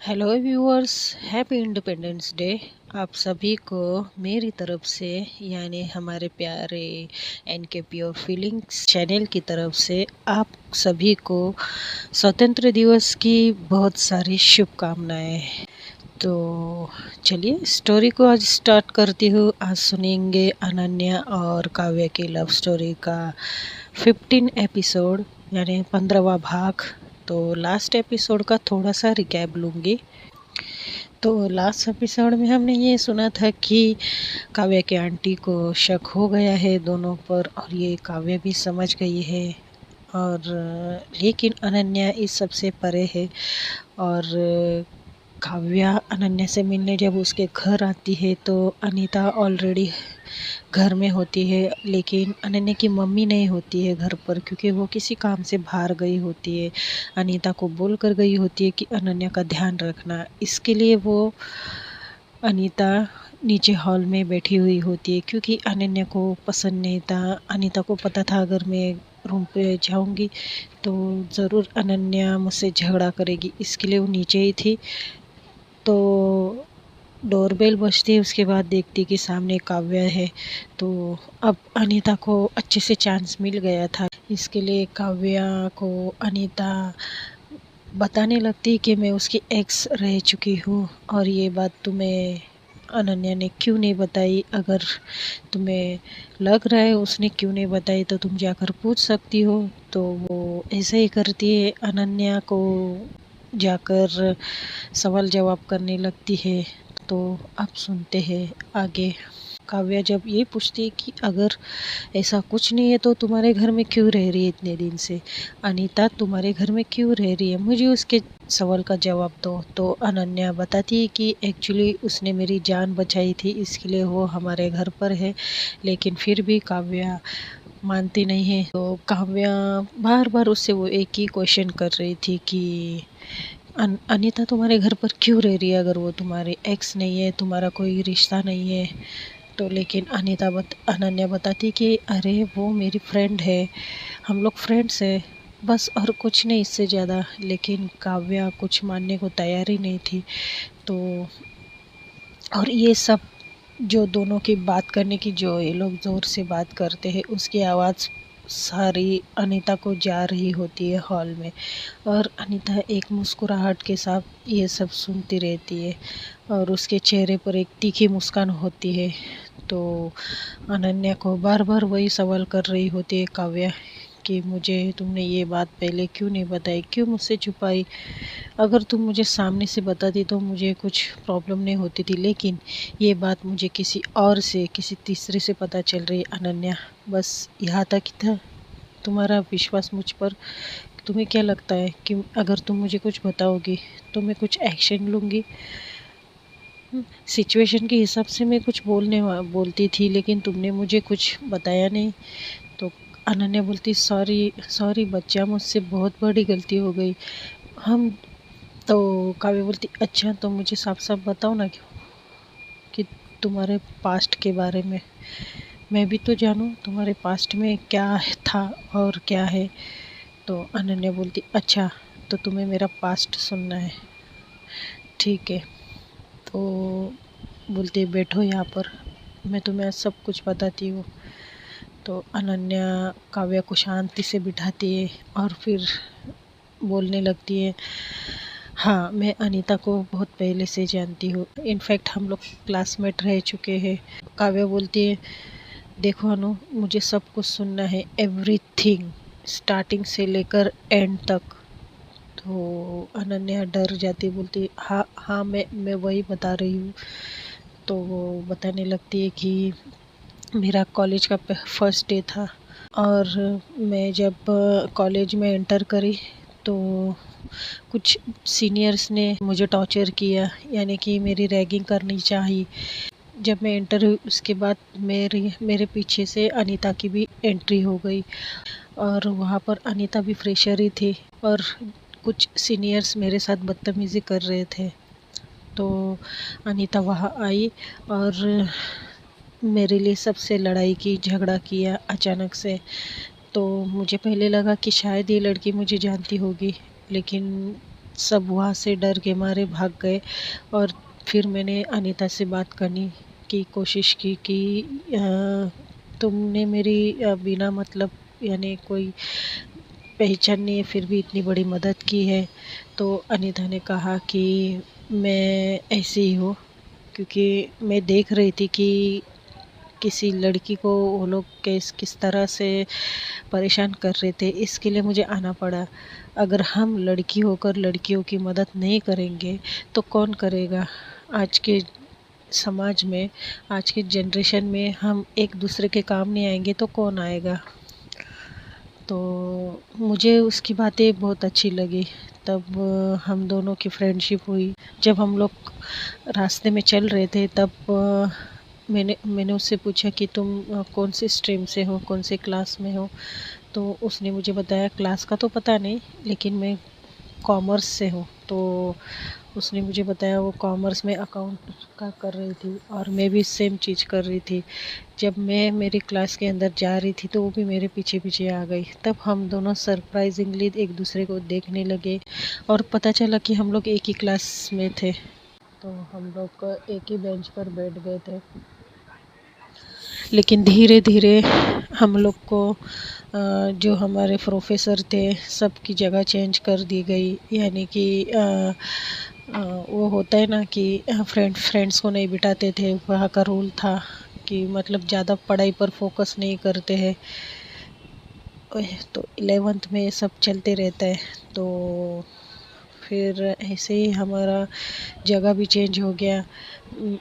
Hello viewers, happy independence day. आप सभी को मेरी तरफ से, यानी हमारे प्यारे एनके प्योर फीलिंग्स चैनल की तरफ से आप सभी को स्वतंत्र दिवस की बहुत सारी शुभकामनाएं। तो चलिए स्टोरी को आज स्टार्ट करती हूँ। आज सुनेंगे अनन्या और काव्य की लव स्टोरी का 15 एपिसोड, यानी 15वां भाग। तो लास्ट एपिसोड का थोड़ा सा रिकैप लूँगी। तो लास्ट एपिसोड में हमने ये सुना था कि काव्या के आंटी को शक हो गया है दोनों पर, और ये काव्या भी समझ गई है। और लेकिन अनन्या इस सबसे परे है। और काव्या अनन्या से मिलने जब उसके घर आती है तो अनीता ऑलरेडी घर में होती है, लेकिन अनन्या की मम्मी नहीं होती है घर पर, क्योंकि वो किसी काम से बाहर गई होती है। अनीता को बोल कर गई होती है कि अनन्या का ध्यान रखना। इसके लिए वो अनीता नीचे हॉल में बैठी हुई होती है, क्योंकि अनन्या को पसंद नहीं था। अनीता को पता था अगर मैं रूम पे जाऊंगी तो ज़रूर अनन्या मुझसे झगड़ा करेगी, इसके लिए वो नीचे ही थी। तो डोरबेल बजती है, उसके बाद देखती कि सामने काव्या है। तो अब अनीता को अच्छे से चांस मिल गया था। इसके लिए काव्या को अनीता बताने लगती कि मैं उसकी एक्स रह चुकी हूँ, और ये बात तुम्हें अनन्या ने क्यों नहीं बताई। अगर तुम्हें लग रहा है उसने क्यों नहीं बताई तो तुम जाकर पूछ सकती हो। तो वो ऐसे ही करती है, अनन्या को जाकर सवाल जवाब करने लगती है। तो अब सुनते हैं आगे। काव्या जब ये पूछती है कि अगर ऐसा कुछ नहीं है तो तुम्हारे घर में क्यों रह रही है इतने दिन से, अनीता तुम्हारे घर में क्यों रह रही है, मुझे उसके सवाल का जवाब दो। तो अनन्या बताती है कि एक्चुअली उसने मेरी जान बचाई थी, इसके लिए वो हमारे घर पर है। लेकिन फिर भी काव्या मानती नहीं है। तो काव्या बार बार उससे वो एक ही क्वेश्चन कर रही थी कि अनीता तुम्हारे घर पर क्यों रह रही है, अगर वो तुम्हारी एक्स नहीं है, तुम्हारा कोई रिश्ता नहीं है। तो लेकिन अनन्या बताती कि अरे वो मेरी फ्रेंड है, हम लोग फ्रेंड्स हैं बस, और कुछ नहीं इससे ज़्यादा। लेकिन काव्या कुछ मानने को तैयार ही नहीं थी। तो और ये सब जो दोनों की बात करने की, जो ये लोग ज़ोर से बात करते हैं, उसकी आवाज़ सारी अनीता को जा रही होती है हॉल में। और अनीता एक मुस्कुराहट के साथ ये सब सुनती रहती है, और उसके चेहरे पर एक तीखी मुस्कान होती है। तो अनन्या को बार बार वही सवाल कर रही होती है काव्या कि मुझे तुमने ये बात पहले क्यों नहीं बताई, क्यों मुझसे छुपाई। अगर तुम मुझे सामने से बताती तो मुझे कुछ प्रॉब्लम नहीं होती थी, लेकिन ये बात मुझे किसी और से, किसी तीसरे से पता चल रही है अनन्या। बस यहाँ तक ही था तुम्हारा विश्वास मुझ पर। तुम्हें क्या लगता है कि अगर तुम मुझे कुछ बताओगी तो मैं कुछ एक्शन लूँगी? सिचुएशन के हिसाब से मैं कुछ बोलती थी, लेकिन तुमने मुझे कुछ बताया नहीं। तो अनन्या बोलती सॉरी सॉरी बच्चा, मुझसे बहुत बड़ी गलती हो गई। हम तो काव्य बोलती अच्छा तो मुझे साफ साफ बताओ ना कि तुम्हारे पास्ट के बारे में, मैं भी तो जानूँ तुम्हारे पास्ट में क्या था और क्या है। तो अनन्या बोलती अच्छा तो तुम्हें मेरा पास्ट सुनना है, ठीक है। तो बोलती बैठो यहाँ पर, मैं तुम्हें आज सब कुछ बताती हूँ। तो अनन्या काव्या को शांति से बिठाती है और फिर बोलने लगती है, हाँ मैं अनीता को बहुत पहले से जानती हूँ, इनफैक्ट हम लोग क्लासमेट रह चुके हैं। काव्या बोलती है देखो अनु, मुझे सब कुछ सुनना है, एवरीथिंग, स्टार्टिंग से लेकर एंड तक। तो अनन्या डर जाती, बोलती हाँ हाँ मैं वही बता रही हूँ। तो वो बताने लगती है कि मेरा कॉलेज का फर्स्ट डे था, और मैं जब कॉलेज में एंटर करी तो कुछ सीनियर्स ने मुझे टॉर्चर किया, यानी कि मेरी रैगिंग करनी चाहिए। जब मैं एंटर हुई उसके बाद मेरे पीछे से अनीता की भी एंट्री हो गई, और वहाँ पर अनीता भी फ्रेशर ही थी, और कुछ सीनियर्स मेरे साथ बदतमीज़ी कर रहे थे। तो अनीता वहाँ आई और मेरे लिए सबसे लड़ाई की, झगड़ा किया अचानक से। तो मुझे पहले लगा कि शायद ये लड़की मुझे जानती होगी, लेकिन सब वहाँ से डर के मारे भाग गए। और फिर मैंने अनीता से बात करने की कोशिश की कि तुमने मेरी बिना मतलब यानी कोई पहचान नहीं है फिर भी इतनी बड़ी मदद की है। तो अनीता ने कहा कि मैं ऐसी ही हूँ, क्योंकि मैं देख रही थी कि किसी लड़की को वो लोग किस तरह से परेशान कर रहे थे, इसके लिए मुझे आना पड़ा। अगर हम लड़की होकर लड़कियों की मदद नहीं करेंगे तो कौन करेगा? आज के समाज में, आज के जनरेशन में हम एक दूसरे के काम नहीं आएंगे तो कौन आएगा? तो मुझे उसकी बातें बहुत अच्छी लगी। तब हम दोनों की फ्रेंडशिप हुई। जब हम लोग रास्ते में चल रहे थे तब मैंने मैंने उससे पूछा कि तुम कौन सी स्ट्रीम से हो, कौन से क्लास में हो? तो उसने मुझे बताया, क्लास का तो पता नहीं लेकिन मैं कॉमर्स से हूँ। तो उसने मुझे बताया वो कॉमर्स में अकाउंट का कर रही थी और मैं भी सेम चीज़ कर रही थी। जब मैं मेरी क्लास के अंदर जा रही थी तो वो भी मेरे पीछे पीछे आ गई। तब हम दोनों सरप्राइजिंगली एक दूसरे को देखने लगे और पता चला कि हम लोग एक ही क्लास में थे। तो हम लोग एक ही बेंच पर बैठ गए थे। लेकिन धीरे धीरे हम लोग को जो हमारे प्रोफेसर थे सबकी जगह चेंज कर दी गई। यानी कि वो होता है ना कि फ्रेंड्स को नहीं बिठाते थे। वहाँ का रूल था कि मतलब ज़्यादा पढ़ाई पर फोकस नहीं करते हैं। तो 11th में ये सब चलते रहता है। तो फिर ऐसे ही हमारा जगह भी चेंज हो गया।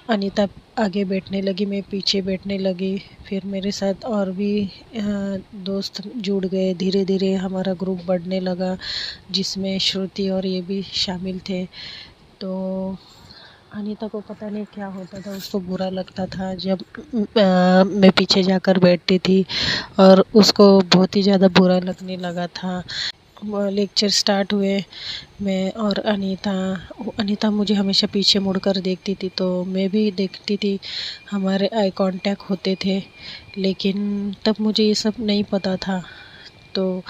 अनीता आगे बैठने लगी, मैं पीछे बैठने लगी। फिर मेरे साथ और भी दोस्त जुड़ गए। धीरे धीरे हमारा ग्रुप बढ़ने लगा जिसमें श्रुति और ये भी शामिल थे। तो अनीता को पता नहीं क्या होता था, उसको बुरा लगता था जब मैं पीछे जाकर बैठती थी और उसको बहुत ही ज़्यादा बुरा लगने लगा था। लेक्चर स्टार्ट हुए, मैं और अनीता मुझे हमेशा पीछे मुड़कर देखती थी तो मैं भी देखती थी। हमारे आई कांटेक्ट होते थे, लेकिन तब मुझे ये सब नहीं पता था। तो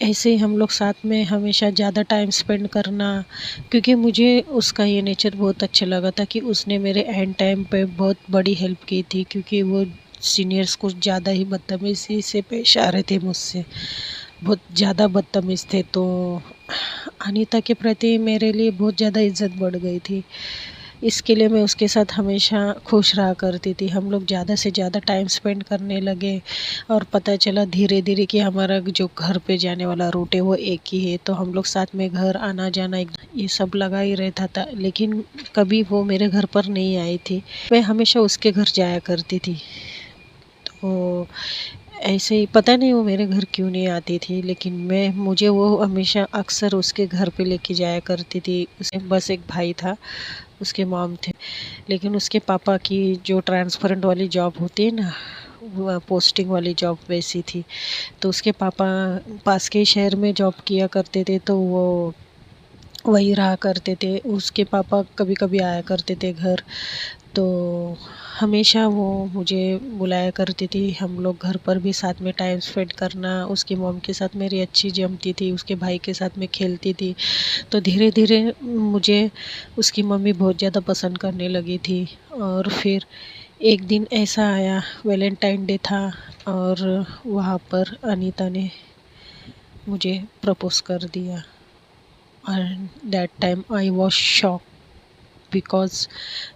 ऐसे ही हम लोग साथ में हमेशा ज़्यादा टाइम स्पेंड करना, क्योंकि मुझे उसका ये नेचर बहुत अच्छा लगा था कि उसने मेरे एंड टाइम पे बहुत बड़ी हेल्प की थी। क्योंकि वो सीनियर्स कुछ ज़्यादा ही बदतमीज़ी से पेश आ रहे थे मुझसे, बहुत ज़्यादा बदतमीज़ थे। तो अनीता के प्रति मेरे लिए बहुत ज़्यादा इज़्ज़त बढ़ गई थी। इसके लिए मैं उसके साथ हमेशा खुश रहा करती थी। हम लोग ज़्यादा से ज़्यादा टाइम स्पेंड करने लगे और पता चला धीरे धीरे कि हमारा जो घर पे जाने वाला रूट है वो एक ही है। तो हम लोग साथ में घर आना जाना ये सब लगा ही रहता था। लेकिन कभी वो मेरे घर पर नहीं आई थी, मैं हमेशा उसके घर जाया करती थी। तो ऐसे ही पता नहीं वो मेरे घर क्यों नहीं आती थी, लेकिन मुझे वो हमेशा अक्सर उसके घर पे लेके जाया करती थी। उसे बस एक भाई था, उसके मॉम थे। लेकिन उसके पापा की जो ट्रांसपेरेंट वाली जॉब होती है ना, वो पोस्टिंग वाली जॉब वैसी थी। तो उसके पापा पास के शहर में जॉब किया करते थे तो वो वहीं रहा करते थे। उसके पापा कभी कभी आया करते थे घर। तो हमेशा वो मुझे बुलाया करती थी। हम लोग घर पर भी साथ में टाइम स्पेंड करना। उसकी मॉम के साथ मेरी अच्छी जमती थी, उसके भाई के साथ मैं खेलती थी। तो धीरे धीरे मुझे उसकी मम्मी बहुत ज़्यादा पसंद करने लगी थी। और फिर एक दिन ऐसा आया, वैलेंटाइन डे था और वहाँ पर अनीता ने मुझे प्रपोज कर दिया। और that time I was shock, because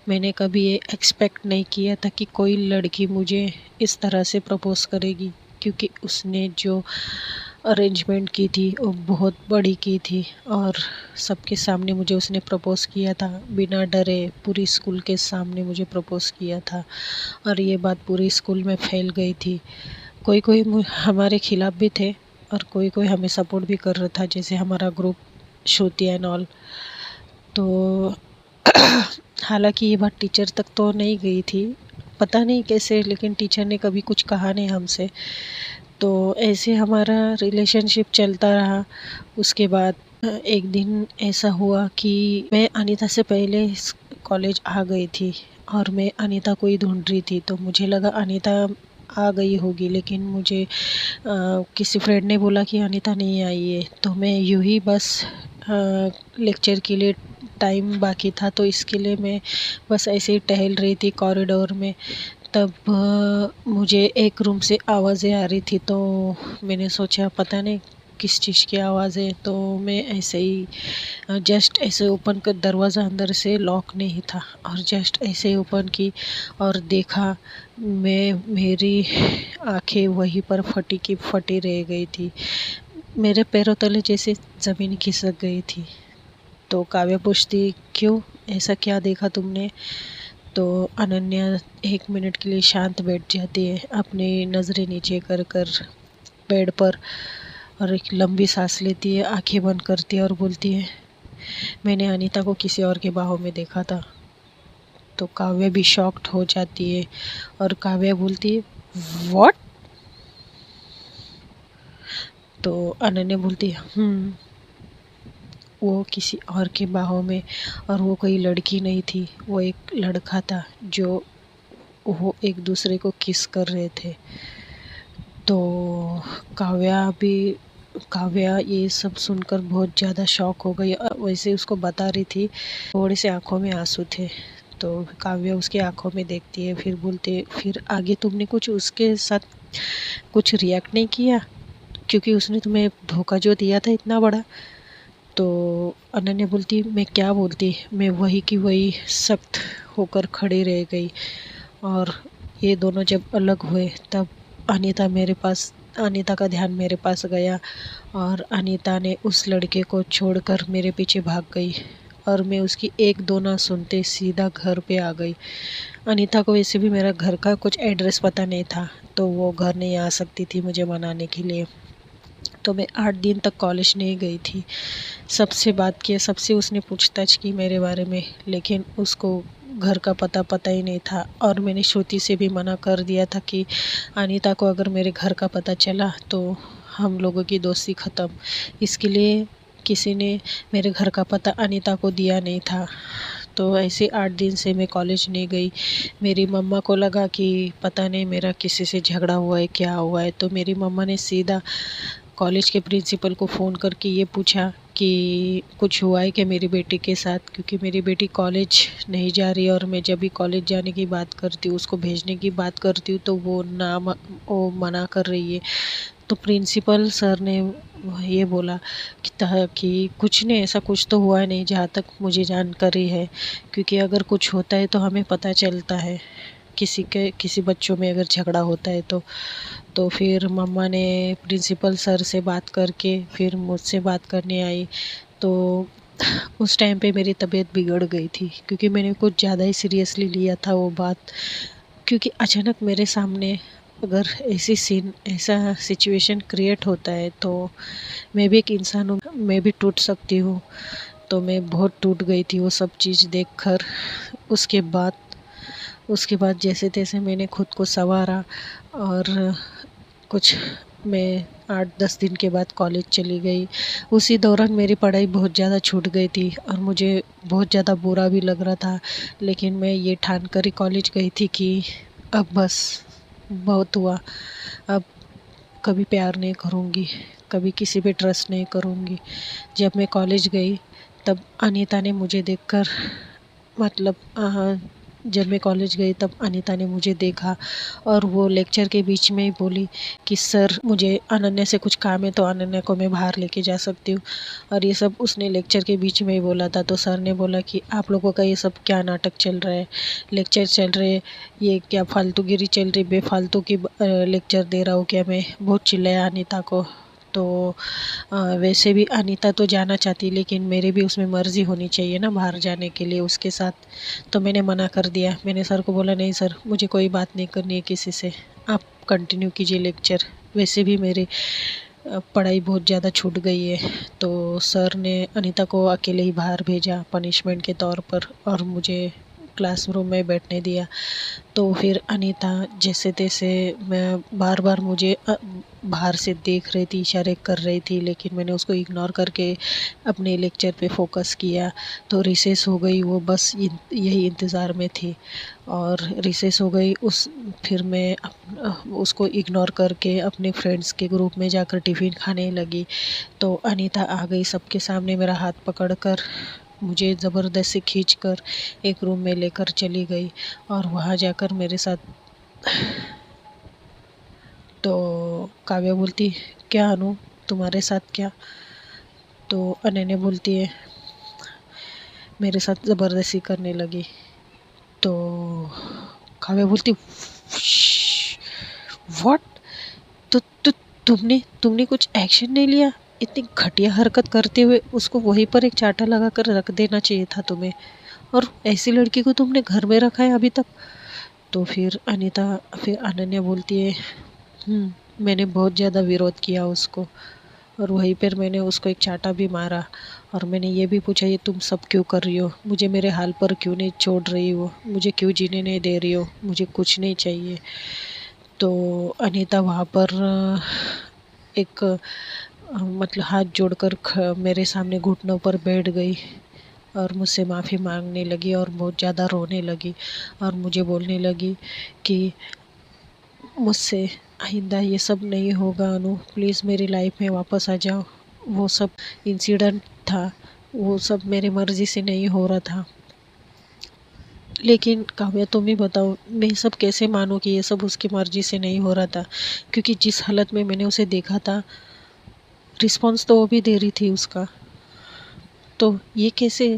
मैंने कभी ये एक्सपेक्ट नहीं किया था कि कोई लड़की मुझे इस तरह से प्रपोज करेगी। क्योंकि उसने जो अरेंजमेंट की थी वो बहुत बड़ी की थी और सबके सामने मुझे उसने प्रपोज किया था, बिना डरे पूरी स्कूल के सामने मुझे प्रपोज किया था। और ये बात पूरी स्कूल में फैल गई थी। कोई कोई हमारे खिलाफ भी थे और कोई कोई हमें सपोर्ट भी कर रहा था, जैसे हमारा ग्रुप श्रुति एंड ऑल। तो हालांकि ये बात टीचर तक तो नहीं गई थी, पता नहीं कैसे, लेकिन टीचर ने कभी कुछ कहा नहीं हमसे। तो ऐसे हमारा रिलेशनशिप चलता रहा। उसके बाद एक दिन ऐसा हुआ कि मैं अनीता से पहले कॉलेज आ गई थी और मैं अनीता को ही ढूंढ रही थी। तो मुझे लगा अनीता आ गई होगी, लेकिन मुझे किसी फ्रेंड ने बोला कि अनीता नहीं आई है। तो मैं यूं ही बस लेक्चर के लिए टाइम बाकी था, तो इसके लिए मैं बस ऐसे ही टहल रही थी कॉरिडोर में। तब मुझे एक रूम से आवाज़ें आ रही थी, तो मैंने सोचा पता नहीं किस चीज़ की आवाज़ है। तो मैं ऐसे ही जस्ट ऐसे ओपन कर, दरवाज़ा अंदर से लॉक नहीं था, और जस्ट ऐसे ही ओपन की और देखा। मेरी आंखें वहीं पर फटी की फटी रह गई थी। मेरे पैरों तले जैसे ज़मीन खिसक गई थी। तो काव्या पूछती, क्यों, ऐसा क्या देखा तुमने? तो अनन्या 1 मिनट के लिए शांत बैठ जाती है, अपनी नज़रें नीचे कर कर बेड पर, और एक लंबी सांस लेती है, आंखें बंद करती है और बोलती है, मैंने अनीता को किसी और के बाहों में देखा था। तो काव्या भी शॉक्ड हो जाती है, और काव्या बोलती है, व्हाट? तो अनन्या बोलती है, वो किसी और के बाहों में, और वो कोई लड़की नहीं थी, वो एक लड़का था, जो वो एक दूसरे को किस कर रहे थे। तो काव्या ये सब सुनकर बहुत ज़्यादा शॉक हो गई। वैसे उसको बता रही थी, थोड़े से आंखों में आंसू थे। तो काव्या उसके आंखों में देखती है, फिर बोलती है, फिर आगे तुमने कुछ उसके साथ कुछ रिएक्ट नहीं किया, क्योंकि उसने तुम्हें धोखा जो दिया था इतना बड़ा। तो अनन्या बोलती, मैं क्या बोलती, मैं वही की वही सख्त होकर खड़ी रह गई। और ये दोनों जब अलग हुए, तब अनीता का ध्यान मेरे पास गया, और अनीता ने उस लड़के को छोड़कर मेरे पीछे भाग गई, और मैं उसकी एक दो ना सुनते सीधा घर पे आ गई। अनीता को वैसे भी मेरा घर का कुछ एड्रेस पता नहीं था, तो वो घर नहीं आ सकती थी मुझे मनाने के लिए। तो मैं 8 दिन तक कॉलेज नहीं गई थी। सबसे बात किया, सबसे उसने पूछताछ की मेरे बारे में, लेकिन उसको घर का पता ही नहीं था। और मैंने श्रुति से भी मना कर दिया था कि अनीता को अगर मेरे घर का पता चला तो हम लोगों की दोस्ती ख़त्म। इसके लिए किसी ने मेरे घर का पता अनीता को दिया नहीं था। तो ऐसे 8 दिन से मैं कॉलेज नहीं गई। मेरी मम्मा को लगा कि पता नहीं मेरा किसी से झगड़ा हुआ है, क्या हुआ है। तो मेरी मम्मा ने सीधा कॉलेज के प्रिंसिपल को फ़ोन करके ये पूछा कि कुछ हुआ है क्या मेरी बेटी के साथ, क्योंकि मेरी बेटी कॉलेज नहीं जा रही, और मैं जब भी कॉलेज जाने की बात करती हूँ, उसको भेजने की बात करती हूँ, तो वो मना कर रही है। तो प्रिंसिपल सर ने ये बोला कि कुछ नहीं, ऐसा कुछ तो हुआ नहीं जहाँ तक मुझे जानकारी है, क्योंकि अगर कुछ होता है तो हमें पता चलता है, किसी बच्चों में अगर झगड़ा होता है तो फिर मम्मा ने प्रिंसिपल सर से बात करके फिर मुझसे बात करने आई। तो उस टाइम पे मेरी तबीयत बिगड़ गई थी, क्योंकि मैंने कुछ ज़्यादा ही सीरियसली लिया था वो बात। क्योंकि अचानक मेरे सामने अगर ऐसा सिचुएशन क्रिएट होता है, तो मैं भी एक इंसान हूँ, मैं भी टूट सकती हूँ। तो मैं बहुत टूट गई थी वो सब चीज़ देखकर। उसके बाद जैसे तैसे मैंने खुद को संवारा, और कुछ मैं 8-10 दिन के बाद कॉलेज चली गई। उसी दौरान मेरी पढ़ाई बहुत ज़्यादा छूट गई थी, और मुझे बहुत ज़्यादा बुरा भी लग रहा था। लेकिन मैं ये ठान कर ही कॉलेज गई थी कि अब बस बहुत हुआ, अब कभी प्यार नहीं करूँगी, कभी किसी पे ट्रस्ट नहीं करूँगी। जब मैं कॉलेज गई, तब अनीता ने मुझे देखकर, मतलब जब मैं कॉलेज गई तब अनीता ने मुझे देखा, और वो लेक्चर के बीच में ही बोली कि सर, मुझे अनन्या से कुछ काम है, तो अनन्या को मैं बाहर लेके जा सकती हूँ। और ये सब उसने लेक्चर के बीच में ही बोला था। तो सर ने बोला कि आप लोगों का ये सब क्या नाटक चल रहा है, लेक्चर चल रहे, ये क्या फालतूगिरी चल रही, बेफालतू की लेक्चर दे रहा हूँ क्या मैं। बहुत चिल्लाया अनीता को। तो वैसे भी अनीता तो जाना चाहती, लेकिन मेरी भी उसमें मर्ज़ी होनी चाहिए ना बाहर जाने के लिए उसके साथ। तो मैंने मना कर दिया। मैंने सर को बोला, नहीं सर, मुझे कोई बात नहीं करनी है किसी से, आप कंटिन्यू कीजिए लेक्चर। वैसे भी मेरी पढ़ाई बहुत ज़्यादा छूट गई है। तो सर ने अनीता को अकेले ही बाहर भेजा पनिशमेंट के तौर पर, और मुझे क्लासरूम में बैठने दिया। तो फिर अनीता जैसे तैसे मैं बार बार मुझे बाहर से देख रही थी, इशारे कर रही थी, लेकिन मैंने उसको इग्नोर करके अपने लेक्चर पे फोकस किया। तो रिसेस हो गई, वो बस यही इंतज़ार में थी। और रिसेस हो गई फिर मैं उसको इग्नोर करके अपने फ्रेंड्स के ग्रुप में जाकर टिफ़िन खाने लगी। तो अनीता आ गई सबके सामने, मेरा हाथ पकड़कर मुझे ज़बरदस्ती खींचकर एक रूम में लेकर चली गई और वहाँ जाकर मेरे साथ। तो काव्या बोलती, क्या अनु, तुम्हारे साथ क्या? तो अनन्या बोलती है, मेरे साथ ज़बरदस्ती करने लगी। तो काव्या बोलती, व्हाट? तो तुमने तुमने कुछ एक्शन नहीं लिया? इतनी घटिया हरकत करते हुए उसको वहीं पर एक चांटा लगा कर रख देना चाहिए था तुम्हें, और ऐसी लड़की को तुमने घर में रखा है अभी तक। तो फिर अनन्या बोलती है, मैंने बहुत ज़्यादा विरोध किया उसको, और वहीं पर मैंने उसको एक चांटा भी मारा। और मैंने ये भी पूछा, ये तुम सब क्यों कर रही हो? मुझे मेरे हाल पर क्यों नहीं छोड़ रही हो? मुझे क्यों जीने नहीं दे रही हो? मुझे कुछ नहीं चाहिए। तो अनीता वहाँ पर मतलब हाथ जोड़कर मेरे सामने घुटनों पर बैठ गई और मुझसे माफ़ी मांगने लगी और बहुत ज़्यादा रोने लगी। और मुझे बोलने लगी कि मुझसे आइंदा ये सब नहीं होगा अनु, प्लीज़ मेरी लाइफ में वापस आ जाओ। वो सब इंसिडेंट था, वो सब मेरी मर्ज़ी से नहीं हो रहा था। लेकिन काव्या, तुम ही बताओ, मैं सब कैसे मानूं कि ये सब उसकी मर्ज़ी से नहीं हो रहा था? क्योंकि जिस हालत में मैंने उसे देखा था, रिस्पॉन्स तो वो भी दे रही थी उसका। तो ये कैसे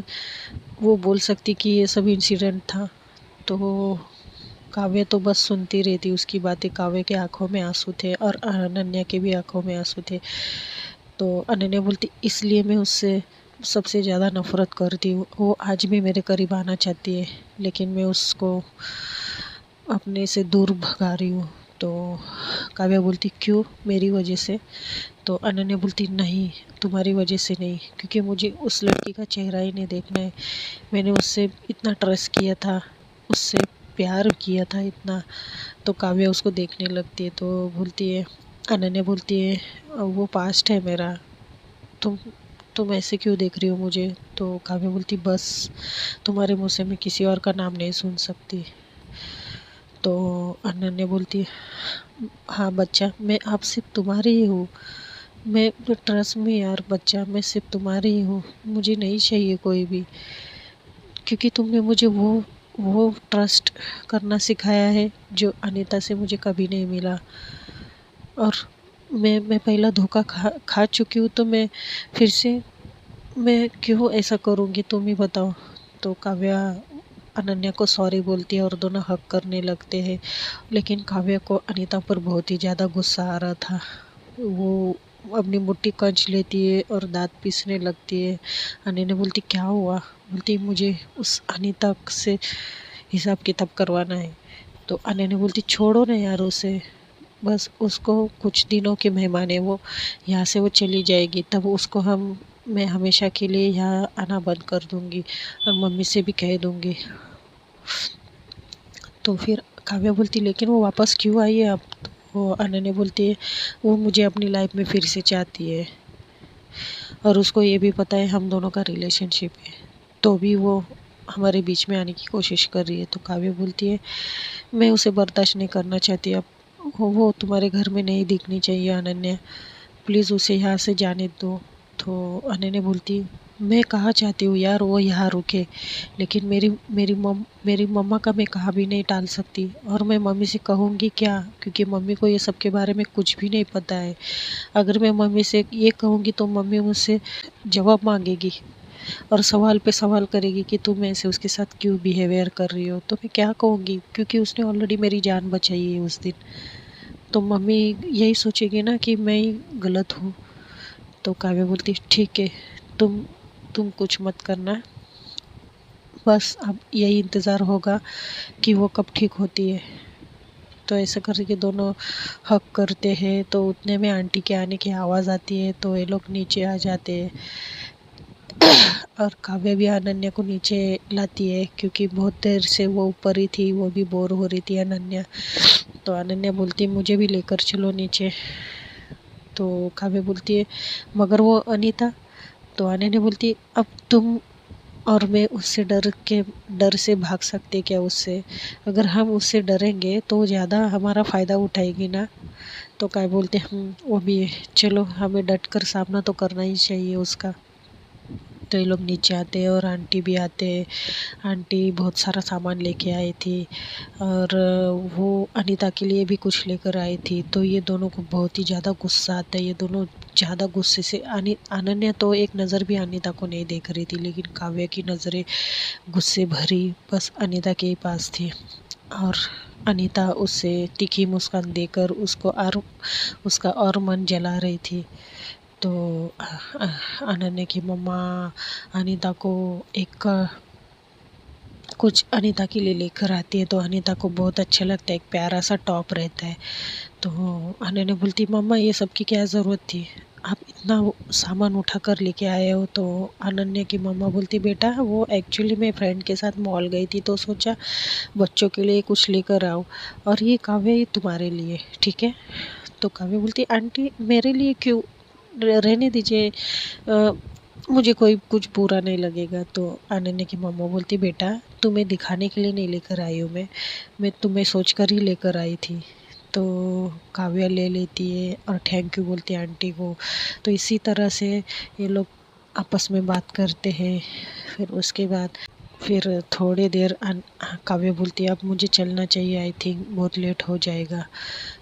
वो बोल सकती कि ये सब इंसिडेंट था? तो काव्य तो बस सुनती रहती उसकी बातें। काव्य के आंखों में आंसू थे और अनन्या के भी आंखों में आंसू थे। तो अनन्या बोलती, इसलिए मैं उससे सबसे ज़्यादा नफ़रत करती हूँ। वो आज भी मेरे करीब आना चाहती है, लेकिन मैं उसको अपने से दूर भगा रही हूँ। तो काव्या बोलती, क्यों, मेरी वजह से? तो अनन्या बोलती, नहीं, तुम्हारी वजह से नहीं, क्योंकि मुझे उस लड़की का चेहरा ही नहीं देखना है। मैंने उससे इतना ट्रस्ट किया था, उससे प्यार किया था इतना। तो काव्या उसको देखने लगती है। तो बोलती है, अनन्या बोलती है, वो पास्ट है मेरा, तुम तुम ऐसे क्यों देख रही हो मुझे? तो काव्या बोलती, बस तुम्हारे मुँह से मैं किसी और का नाम नहीं सुन सकती। तो अनन्या बोलती है, हाँ बच्चा, मैं आप सिर्फ तुम्हारी ही हूँ। मैं ट्रस्ट में यार बच्चा, मैं सिर्फ तुम्हारी ही हूँ, मुझे नहीं चाहिए कोई भी। क्योंकि तुमने मुझे वो ट्रस्ट करना सिखाया है जो अनीता से मुझे कभी नहीं मिला। और मैं पहला धोखा खा चुकी हूँ, तो मैं फिर से मैं क्यों ऐसा करूँगी, तुम ही बताओ। तो काव्या अनन्या को सॉरी बोलती है और दोनों हग करने लगते हैं। लेकिन काव्या को अनीता पर बहुत ही ज़्यादा गुस्सा आ रहा था। वो अपनी मुट्ठी कच लेती है और दांत पीसने लगती है। अनन्या बोलती, क्या हुआ? बोलती, मुझे उस अनीता से हिसाब किताब करवाना है। तो अनन्या बोलती, छोड़ो ना यार उसे, बस उसको कुछ दिनों की मेहमान है वो, यहाँ से वो चली जाएगी, तब उसको मैं हमेशा के लिए यहाँ आना बंद कर दूँगी और मम्मी से भी कह दूँगी। तो फिर काव्या बोलती, लेकिन वो वापस क्यों आई है अब? वो अनन्या बोलती है, वो मुझे अपनी लाइफ में फिर से चाहती है और उसको ये भी पता है हम दोनों का रिलेशनशिप है, तो भी वो हमारे बीच में आने की कोशिश कर रही है। तो काव्या बोलती है, मैं उसे बर्दाश्त नहीं करना चाहती अब, वो तुम्हारे घर में नहीं दिखनी चाहिए अनन्या, प्लीज़ उसे यहाँ से जाने दो। तो अनन्या बोलती, मैं कहाँ चाहती हूँ यार वो यहाँ रुके, लेकिन मेरी मम्मा का मैं कहाँ भी नहीं टाल सकती। और मैं मम्मी से कहूँगी क्या, क्योंकि मम्मी को ये सब के बारे में कुछ भी नहीं पता है। अगर मैं मम्मी से ये कहूँगी तो मम्मी मुझसे जवाब मांगेगी और सवाल पे सवाल करेगी कि तुम ऐसे उसके साथ क्यों बिहेवियर कर रही हो। तो मैं क्या कहूँगी, क्योंकि उसने ऑलरेडी मेरी जान बचाई है उस दिन। तो मम्मी यही सोचेगी ना कि मैं ही गलत हूँ। तो काव्या बोलती, ठीक है, तुम कुछ मत करना, बस अब यही इंतज़ार होगा कि वो कब ठीक होती है। तो ऐसा करके दोनों हक करते हैं। तो उतने में आंटी के आने की आवाज़ आती है, तो ये लोग नीचे आ जाते हैं। और काव्या भी अनन्या को नीचे लाती है क्योंकि बहुत देर से वो ऊपर ही थी, वो भी बोर हो रही थी अनन्या। तो अनन्या बोलती है मुझे भी लेकर चलो नीचे। तो काव्या बोलती है मगर वो अनीता। तो अनन्या बोलती है अब तुम और मैं उससे डर से भाग सकते क्या उससे? अगर हम उससे डरेंगे तो ज़्यादा हमारा फ़ायदा उठाएगी ना। तो काय बोलते वो भी है, चलो हमें डट कर सामना तो करना ही चाहिए उसका। तो ये लोग नीचे आते हैं और आंटी भी आते हैं। आंटी बहुत सारा सामान लेके आई थी और वो अनीता के लिए भी कुछ लेकर आई थी। तो ये दोनों को बहुत ही ज़्यादा गुस्सा आता है। ये दोनों ज़्यादा गुस्से से अनन्या तो एक नज़र भी अनीता को नहीं देख रही थी, लेकिन काव्या की नज़रें गुस्से भरी बस अनीता के ही पास थी। और अनीता उससे तीखी मुस्कान देकर उसका और मन जला रही थी। तो अनन्या की मम्मा अनीता को एक कुछ अनीता के लिए लेकर आती है। तो अनीता को बहुत अच्छा लगता है, एक प्यारा सा टॉप रहता है। तो अनन्या बोलती मम्मा ये सब की क्या ज़रूरत थी, आप इतना सामान उठा कर लेके आए हो। तो अनन्या की मम्मा बोलती बेटा वो एक्चुअली मैं फ्रेंड के साथ मॉल गई थी तो सोचा बच्चों के लिए कुछ लेकर आओ, और ये काव्य ये तुम्हारे लिए ठीक है। तो काव्य बोलती आंटी मेरे लिए क्यों, रहने दीजिए, मुझे कोई कुछ बुरा नहीं लगेगा। तो अनन्या की मम्मा बोलती बेटा तुम्हें दिखाने के लिए नहीं लेकर आई हूँ मैं तुम्हें सोच कर ही लेकर आई थी। तो काव्या ले लेती है और थैंक यू बोलती है आंटी को। तो इसी तरह से ये लोग आपस में बात करते हैं। फिर उसके बाद फिर थोड़ी देर काव्या बोलती है अब मुझे चलना चाहिए, आई थिंक बहुत लेट हो जाएगा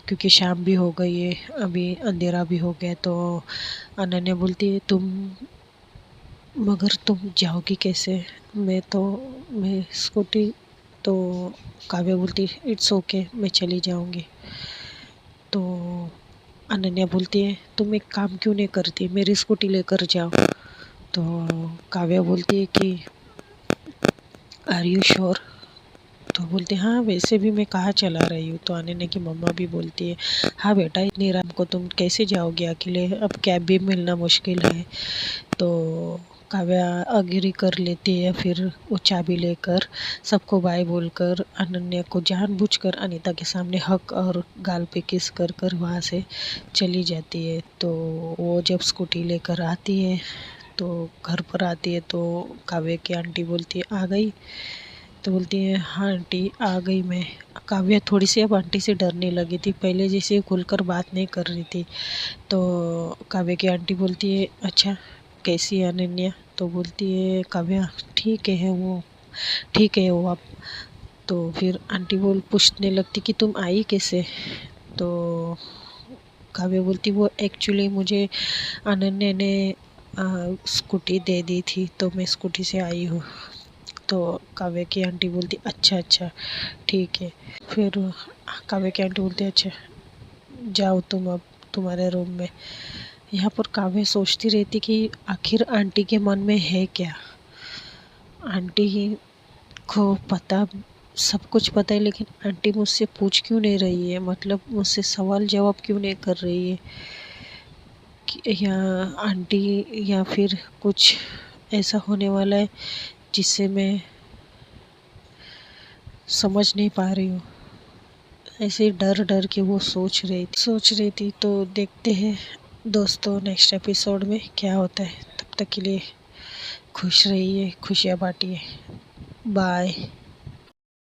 क्योंकि शाम भी हो गई है, अभी अंधेरा भी हो गया। तो अनन्या बोलती है मगर तुम जाओगी कैसे? मैं स्कूटी। तो काव्या बोलती इट्स ओके मैं चली जाऊंगी। तो अनन्या बोलती है तुम एक काम क्यों नहीं करती, मेरी स्कूटी लेकर जाओ। तो काव्या बोलती है कि आर यू श्योर? तो बोलते हाँ वैसे भी मैं कहाँ चला रही हूँ। तो अनन्या की मम्मा भी बोलती है हाँ बेटा इतनी रात को तुम कैसे जाओगे अकेले, अब कैब भी मिलना मुश्किल है। तो काव्या अग्री कर लेती है। फिर वो चाबी लेकर सबको बाय बोलकर अनन्या को जानबूझकर अनीता के सामने हक और गाल पे किस कर कर वहाँ से चली जाती है। तो वो जब स्कूटी लेकर आती है तो घर पर आती है तो काव्या की आंटी बोलती है आ गई? तो बोलती है हाँ आंटी आ गई मैं। काव्या थोड़ी सी अब आंटी से डरने लगी थी, पहले जैसे खुलकर बात नहीं कर रही थी। तो काव्या की आंटी बोलती है अच्छा कैसी है अनन्या? तो बोलती है काव्या ठीक है वो आप। तो फिर आंटी पूछने लगती कि तुम आई कैसे? तो काव्या बोलती वो एक्चुअली मुझे अनन्या ने स्कूटी दे दी थी तो मैं स्कूटी से आई हूँ। तो काव्या की आंटी बोलती अच्छा अच्छा ठीक है। फिर काव्या की आंटी बोलती अच्छा जाओ तुम अब तुम्हारे रूम में। यहाँ पर काव्या सोचती रहती कि आखिर आंटी के मन में है क्या। आंटी को पता सब कुछ पता है, लेकिन आंटी मुझसे पूछ क्यों नहीं रही है, मतलब मुझसे सवाल जवाब क्यों नहीं कर रही है या आंटी या फिर कुछ ऐसा होने वाला है जिससे मैं समझ नहीं पा रही हूँ। ऐसे डर डर के वो सोच रही थी। तो देखते हैं दोस्तों नेक्स्ट एपिसोड में क्या होता है। तब तक के लिए खुश रहिए, खुशियाँ बांटिए। बाय।